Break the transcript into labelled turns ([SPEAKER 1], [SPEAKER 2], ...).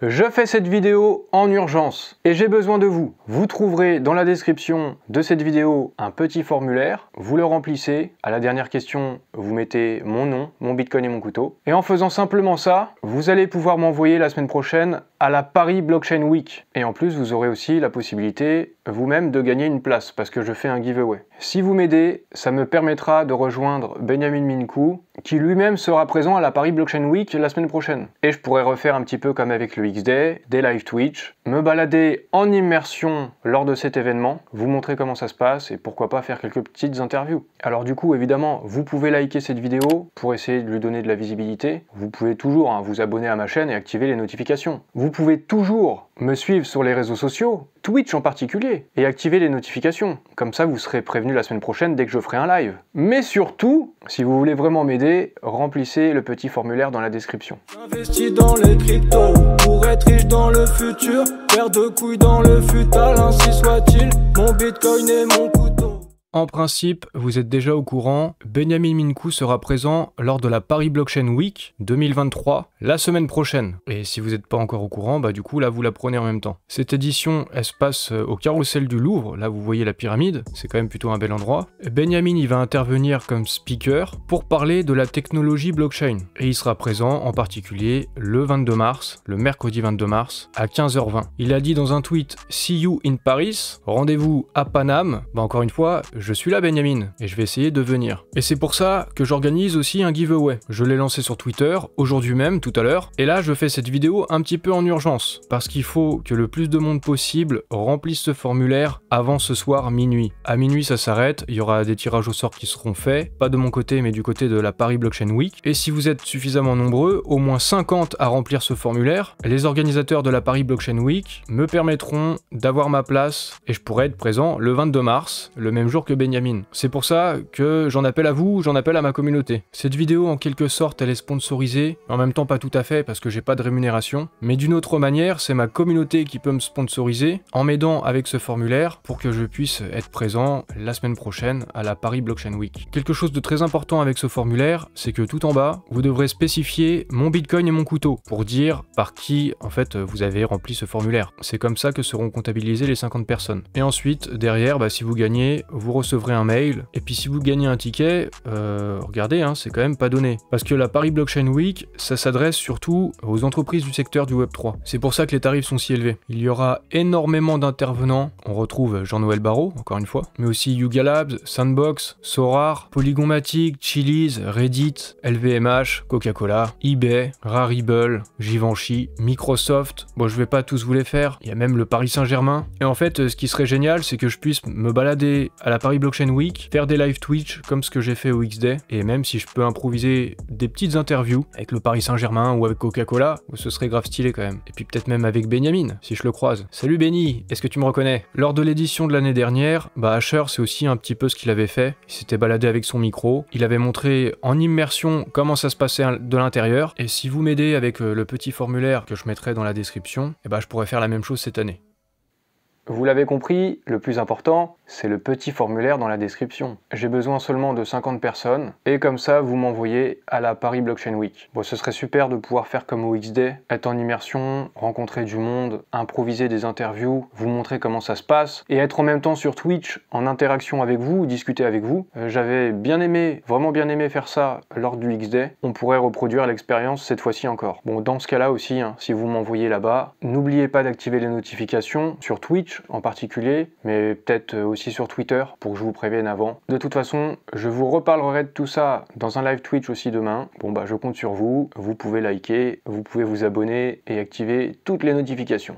[SPEAKER 1] Je fais cette vidéo en urgence et j'ai besoin de vous. Vous trouverez dans la description de cette vidéo un petit formulaire. Vous le remplissez. À la dernière question, vous mettez mon nom, mon Bitcoin et mon couteau. Et en faisant simplement ça, vous allez pouvoir m'envoyer la semaine prochaine à la Paris Blockchain Week. Et en plus, vous aurez aussi la possibilité vous-même de gagner une place parce que je fais un giveaway. Si vous m'aidez, ça me permettra de rejoindre Benjamin Minkou qui lui-même sera présent à la Paris Blockchain Week la semaine prochaine. Et je pourrai refaire un petit peu comme avec le XDay, des live Twitch, me balader en immersion lors de cet événement, vous montrer comment ça se passe et pourquoi pas faire quelques petites interviews. Alors du coup, évidemment, vous pouvez liker cette vidéo pour essayer de lui donner de la visibilité. Vous pouvez toujours vous abonner à ma chaîne et activer les notifications. Vous pouvez toujours me suivre sur les réseaux sociaux, Twitch en particulier, et activer les notifications. Comme ça, vous serez prévenu la semaine prochaine dès que je ferai un live. Mais surtout, si vous voulez vraiment m'aider, remplissez le petit formulaire dans la description.
[SPEAKER 2] J'investis dans les cryptos pour être riche dans le futur, paire de couilles dans le futal, ainsi soit-il, mon Bitcoin et mon couteau.
[SPEAKER 3] En principe, vous êtes déjà au courant, Benjamin Minkou sera présent lors de la Paris Blockchain Week 2023 la semaine prochaine. Et si vous n'êtes pas encore au courant, bah du coup là vous la prenez en même temps. Cette édition, elle se passe au carrousel du Louvre, là vous voyez la pyramide, c'est quand même plutôt un bel endroit. Benjamin il va intervenir comme speaker pour parler de la technologie blockchain. Et il sera présent en particulier le 22 mars, le mercredi 22 mars à 15h20. Il a dit dans un tweet « See you in Paris », rendez-vous à Paname, bah encore une fois, je suis là Benjamin, et je vais essayer de venir. Et c'est pour ça que j'organise aussi un giveaway. Je l'ai lancé sur Twitter, aujourd'hui même, tout à l'heure, et là je fais cette vidéo un petit peu en urgence, parce qu'il faut que le plus de monde possible remplisse ce formulaire avant ce soir minuit. À minuit ça s'arrête, il y aura des tirages au sort qui seront faits, pas de mon côté mais du côté de la Paris Blockchain Week, et si vous êtes suffisamment nombreux, au moins 50 à remplir ce formulaire, les organisateurs de la Paris Blockchain Week me permettront d'avoir ma place, et je pourrai être présent le 22 mars, le même jour que Benjamin. C'est pour ça que j'en appelle à vous, j'en appelle à ma communauté. Cette vidéo en quelque sorte elle est sponsorisée, en même temps pas tout à fait parce que j'ai pas de rémunération, mais d'une autre manière c'est ma communauté qui peut me sponsoriser en m'aidant avec ce formulaire pour que je puisse être présent la semaine prochaine à la Paris Blockchain Week. Quelque chose de très important avec ce formulaire, c'est que tout en bas, vous devrez spécifier mon Bitcoin et mon couteau pour dire par qui en fait vous avez rempli ce formulaire. C'est comme ça que seront comptabilisées les 50 personnes. Et ensuite, derrière, si vous gagnez, vous recevrez un mail, et puis si vous gagnez un ticket, regardez, c'est quand même pas donné. Parce que la Paris Blockchain Week, ça s'adresse surtout aux entreprises du secteur du Web3. C'est pour ça que les tarifs sont si élevés. Il y aura énormément d'intervenants, on retrouve Jean-Noël Barrot, encore une fois, mais aussi Yuga Labs, Sandbox, Sorar, Polygonmatic, Chiliz, Reddit, LVMH, Coca-Cola, eBay, Rarible, Givenchy, Microsoft, bon je vais pas tous vous les faire, il y a même le Paris Saint-Germain. Et en fait, ce qui serait génial, c'est que je puisse me balader à la Paris Blockchain Week, faire des live Twitch comme ce que j'ai fait au XDay, et même si je peux improviser des petites interviews avec le Paris Saint-Germain ou avec Coca-Cola, ce serait grave stylé quand même. Et puis peut-être même avec Benjamin, si je le croise. Salut Benny, est-ce que tu me reconnais? Lors de l'édition de l'année dernière, Asher c'est aussi un petit peu ce qu'il avait fait. Il s'était baladé avec son micro, il avait montré en immersion comment ça se passait de l'intérieur, et si vous m'aidez avec le petit formulaire que je mettrai dans la description, je pourrais faire la même chose cette année.
[SPEAKER 1] Vous l'avez compris, le plus important, c'est le petit formulaire dans la description. J'ai besoin seulement de 50 personnes, et comme ça, vous m'envoyez à la Paris Blockchain Week. Bon, ce serait super de pouvoir faire comme au XDay, être en immersion, rencontrer du monde, improviser des interviews, vous montrer comment ça se passe, et être en même temps sur Twitch, en interaction avec vous, discuter avec vous. J'avais bien aimé, vraiment bien aimé faire ça lors du XDay. On pourrait reproduire l'expérience cette fois-ci encore. Bon, dans ce cas-là aussi, si vous m'envoyez là-bas, n'oubliez pas d'activer les notifications sur Twitch, en particulier, mais peut-être aussi sur Twitter pour que je vous prévienne avant. De toute façon, je vous reparlerai de tout ça dans un live Twitch aussi demain. Bon je compte sur vous, vous pouvez liker, vous pouvez vous abonner et activer toutes les notifications.